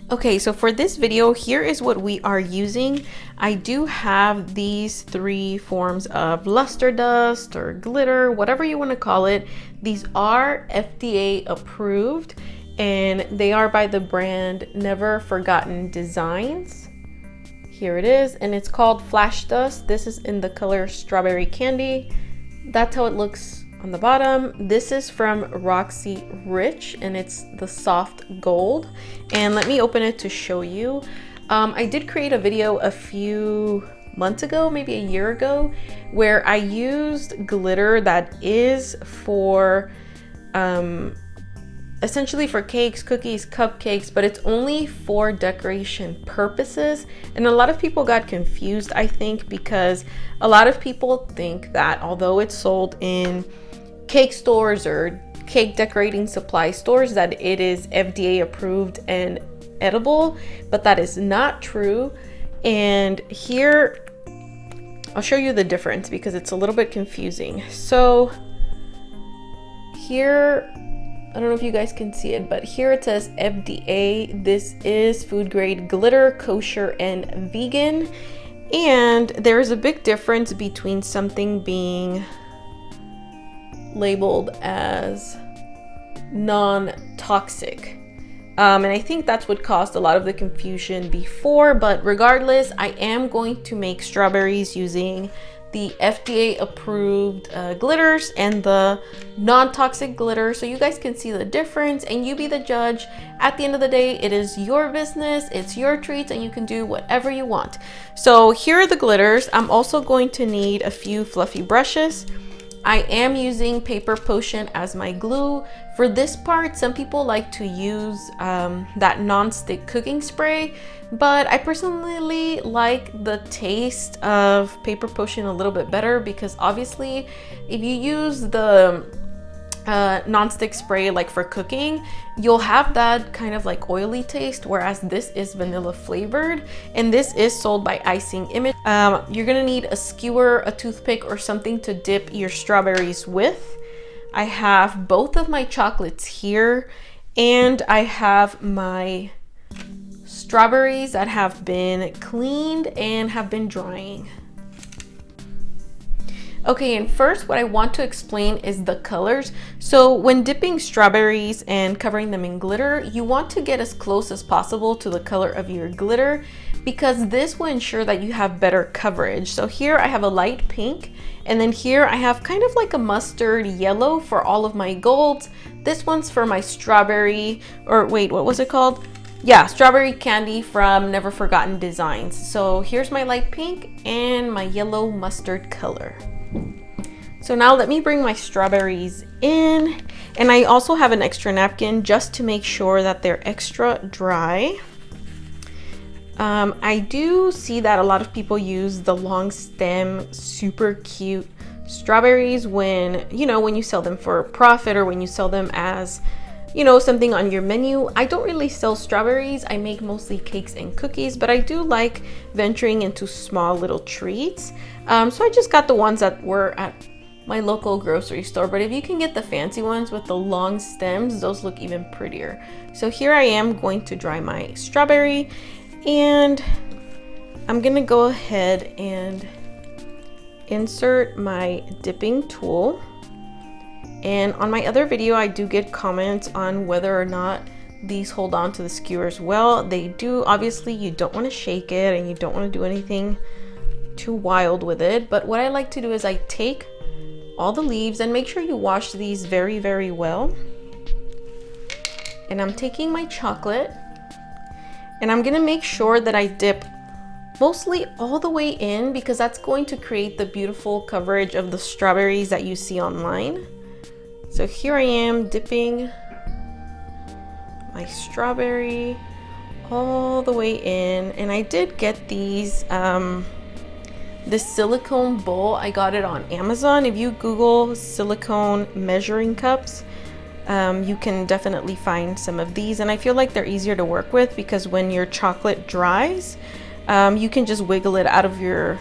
Okay, so for this video, here is what we are using. I do have these 3 forms of luster dust or glitter, whatever you want to call it. These are FDA approved and they are by the brand Never Forgotten Designs. Here it is, and it's called Flash Dust. This is in the color Strawberry Candy. That's how it looks on the bottom. This is from Roxy Rich and it's the soft gold, and let me open it to show you. I did create a video a few months ago, maybe a year ago, where I used glitter that is for essentially for cakes, cookies, cupcakes, but it's only for decoration purposes. And a lot of people got confused, I think, because a lot of people think that although it's sold in cake stores or cake decorating supply stores, that it is FDA approved and edible, but that is not true. And here I'll show you the difference because it's a little bit confusing. So here, I don't know if you guys can see it, but here it says FDA. This is food grade glitter, kosher and vegan. And there's a big difference between something being labeled as non-toxic. And I think that's what caused a lot of the confusion before, but regardless, I am going to make strawberries using the FDA approved glitters and the non-toxic glitter, so you guys can see the difference and you be the judge. At the end of the day, it is your business, it's your treats, and you can do whatever you want. So here are the glitters. I'm also going to need a few fluffy brushes. I am using Paper Potion as my glue. For this part, some people like to use that non-stick cooking spray, but I personally like the taste of Paper Potion a little bit better because obviously if you use the non-stick spray like for cooking, you'll have that kind of like oily taste, whereas this is vanilla flavored and this is sold by ICING Image. You're gonna need a skewer, a toothpick, or something to dip your strawberries with. I have both of my chocolates here and I have my strawberries that have been cleaned and have been drying. Okay, and first what I want to explain is the colors. So when dipping strawberries and covering them in glitter, you want to get as close as possible to the color of your glitter because this will ensure that you have better coverage. So here I have a light pink, and then here I have kind of like a mustard yellow for all of my golds. This one's for my strawberry, or wait, what was it called? Yeah, Strawberry Candy from Never Forgotten Designs. So here's my light pink and my yellow mustard color. So now let me bring my strawberries in, and I also have an extra napkin just to make sure that they're extra dry. I do see that a lot of people use the long stem, super cute strawberries when you sell them for profit or when you sell them as something on your menu. I don't really sell strawberries. I make mostly cakes and cookies, but I do like venturing into small little treats. So I just got the ones that were at my local grocery store, but if you can get the fancy ones with the long stems, those look even prettier. So here I am going to dry my strawberry, and I'm gonna go ahead and insert my dipping tool. And on my other video, I do get comments on whether or not these hold on to the skewers well. They do. Obviously, you don't want to shake it and you don't want to do anything too wild with it. But what I like to do is I take all the leaves, and make sure you wash these very, very well. And I'm taking my chocolate and I'm gonna make sure that I dip mostly all the way in because that's going to create the beautiful coverage of the strawberries that you see online. So here I am dipping my strawberry all the way in, and I did get these this silicone bowl. I got it on Amazon. If you Google silicone measuring cups, you can definitely find some of these, and I feel like they're easier to work with because when your chocolate dries, you can just wiggle it out of your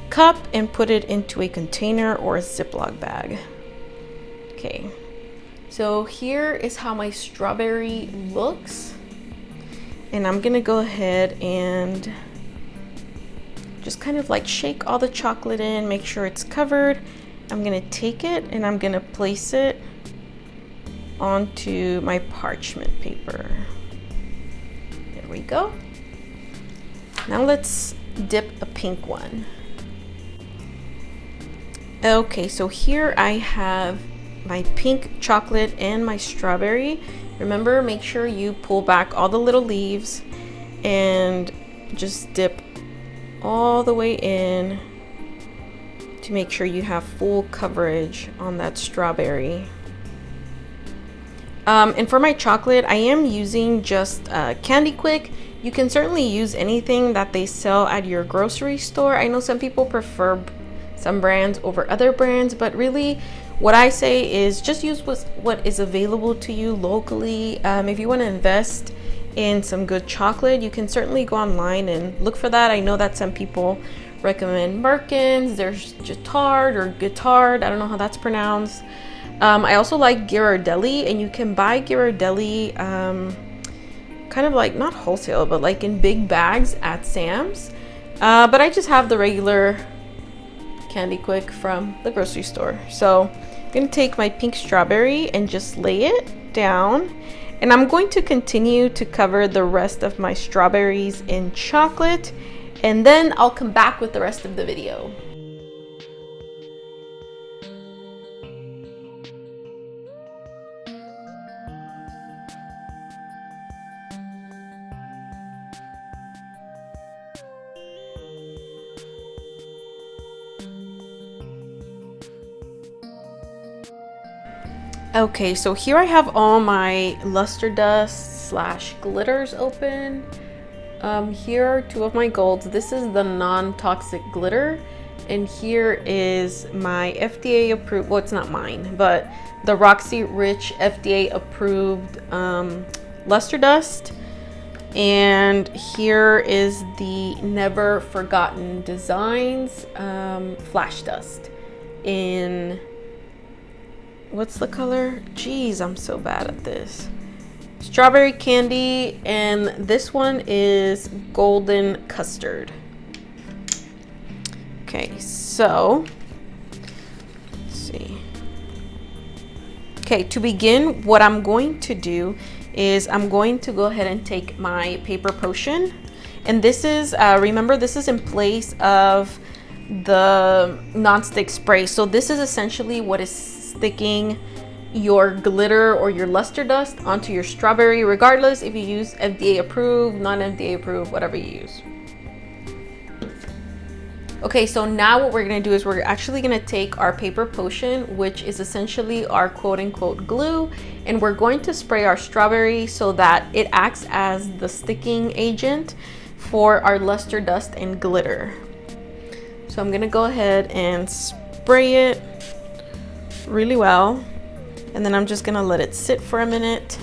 cup and put it into a container or a Ziploc bag. Okay, so here is how my strawberry looks. And I'm gonna go ahead and just kind of like shake all the chocolate in, make sure it's covered. I'm gonna take it and I'm gonna place it onto my parchment paper. There we go. Now let's dip a pink one. Okay, so here I have my pink chocolate and my strawberry. Remember, make sure you pull back all the little leaves and just dip all the way in to make sure you have full coverage on that strawberry. And for my chocolate, I am using just CandyQuik. You can certainly use anything that they sell at your grocery store. I know some people prefer some brands over other brands, but really what I say is just use what is available to you locally. If you want to invest in some good chocolate, you can certainly go online and look for that. I know that some people recommend Merkins. There's Jatard or Guittard, I don't know how that's pronounced. I also like Ghirardelli, and you can buy Ghirardelli kind of like not wholesale, but like in big bags at Sam's. But I just have the regular CandyQuik from the grocery store. So I'm gonna take my pink strawberry and just lay it down, and I'm going to continue to cover the rest of my strawberries in chocolate, and then I'll come back with the rest of the video. Okay, so here I have all my luster dust slash glitters open. Here are two of my golds. This is the non-toxic glitter, and here is my FDA approved, well, it's not mine, but the Roxy Rich FDA approved luster dust. And here is the Never Forgotten Designs flash dust in, what's the color? Jeez, I'm so bad at this. Strawberry candy, and this one is golden custard. Okay, so let's see. Okay, to begin, what I'm going to do is I'm going to go ahead and take my paper potion, and this is remember, this is in place of the non-stick spray. So this is essentially what is sticking your glitter or your luster dust onto your strawberry, regardless if you use FDA approved, non-FDA approved, whatever you use. Okay, so now what we're gonna do is we're actually gonna take our paper potion, which is essentially our quote-unquote glue, and we're going to spray our strawberry so that it acts as the sticking agent for our luster dust and glitter. So I'm gonna go ahead and spray it really well, and then I'm just gonna let it sit for a minute.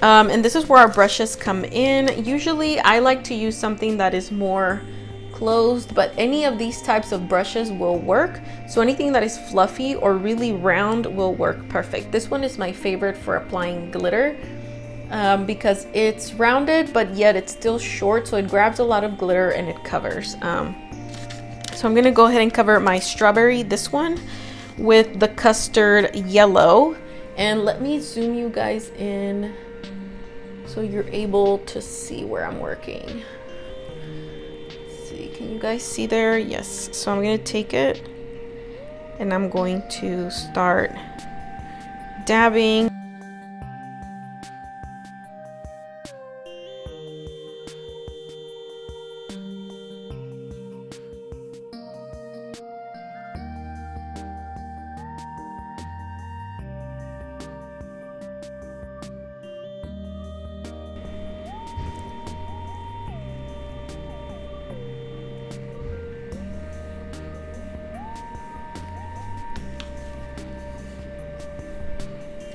And this is where our brushes come in. Usually I like to use something that is more closed, but any of these types of brushes will work. So anything that is fluffy or really round will work perfect. This one is my favorite for applying glitter because it's rounded, but yet it's still short, so it grabs a lot of glitter and it covers. So I'm gonna go ahead and cover my strawberry, this one, with the custard yellow, and let me zoom you guys in so you're able to see where I'm working. Let's see, can you guys see there? Yes. So I'm gonna take it and I'm going to start dabbing.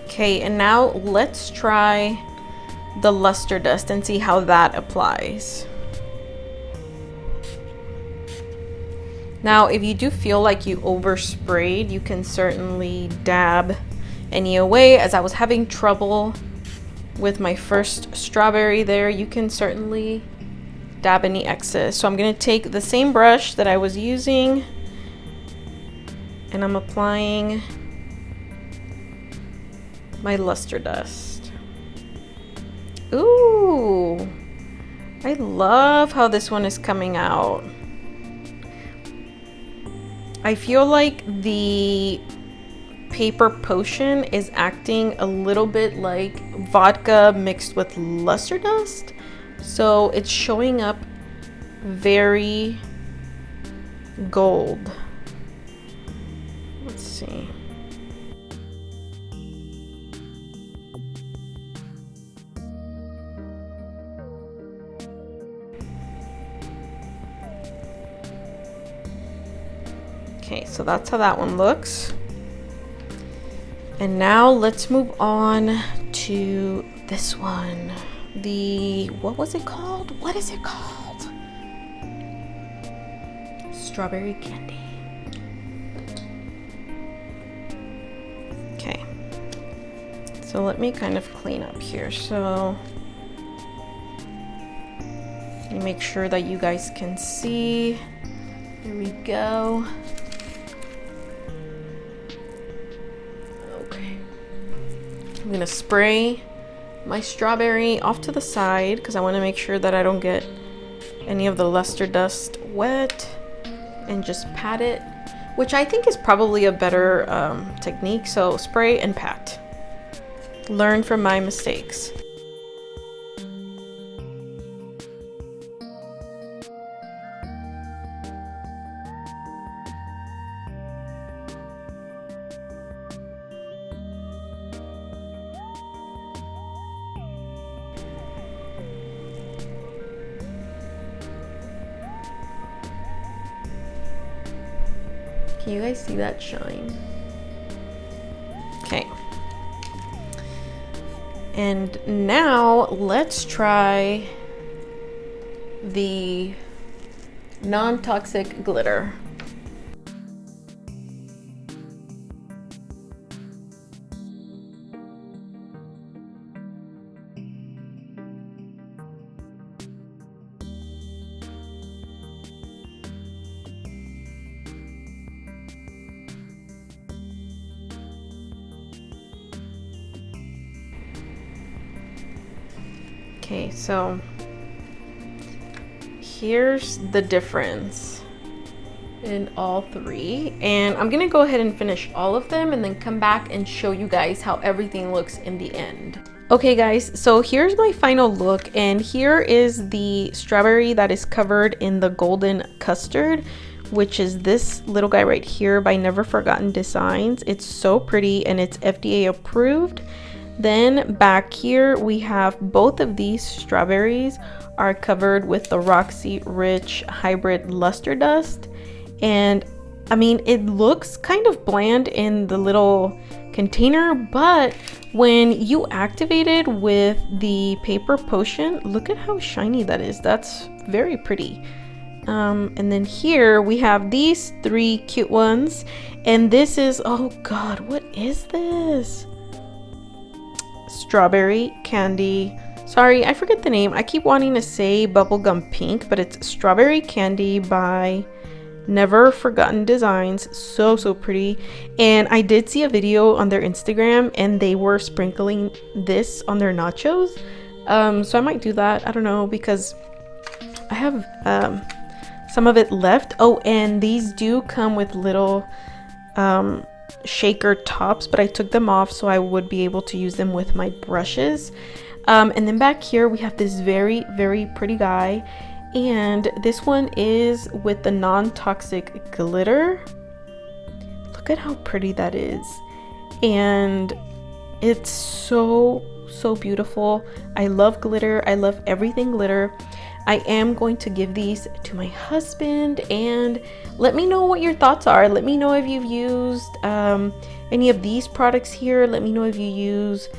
Okay, and now let's try the luster dust and see how that applies. Now, if you do feel like you oversprayed, you can certainly dab any away. As I was having trouble with my first strawberry there. You can certainly dab any excess. So I'm gonna take the same brush that I was using and I'm applying my luster dust. Ooh, I love how this one is coming out. I feel like the paper potion is acting a little bit like vodka mixed with luster dust. So it's showing up very gold. Let's see. Okay, so that's how that one looks. And now let's move on to this one. What was it called? What is it called? Strawberry candy. Okay. So let me kind of clean up here. So let me make sure that you guys can see. Here we go. Okay. I'm gonna spray my strawberry off to the side because I want to make sure that I don't get any of the luster dust wet, and just pat it, which I think is probably a better technique. So spray and pat. Learn from my mistakes. Can you guys see that shine? Okay. And now let's try the non-toxic glitter. Okay, so here's the difference in all three, and I'm gonna go ahead and finish all of them and then come back and show you guys how everything looks in the end. Okay guys, so here's my final look, and here is the strawberry that is covered in the golden custard, which is this little guy right here by Never Forgotten Designs. It's so pretty and it's FDA approved. Then back here we have both of these strawberries are covered with the Roxy Rich Hybrid Luster Dust, and I mean it looks kind of bland in the little container, but when you activate it with the paper potion, look at how shiny that is. That's very pretty. And then here we have these three cute ones, and this is, oh god, what is this? Strawberry candy. Sorry, I forget the name. I keep wanting to say bubblegum pink, but it's strawberry candy by Never Forgotten Designs. So pretty. And I did see a video on their Instagram and they were sprinkling this on their nachos. So I might do that. I don't know, because I have some of it left. Oh, and these do come with little shaker tops, but I took them off so I would be able to use them with my brushes. And then back here we have this very pretty guy, and this one is with the non-toxic glitter. Look at how pretty that is, and it's so beautiful. I love glitter. I love everything glitter. I am going to give these to my husband, and let me know what your thoughts are. Let me know if you've used any of these products here. Let me know if you use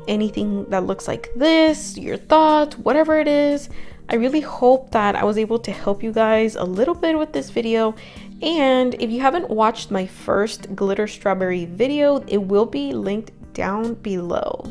anything that looks like this, your thoughts, whatever it is. I really hope that I was able to help you guys a little bit with this video. And if you haven't watched my first glitter strawberry video, it will be linked down below.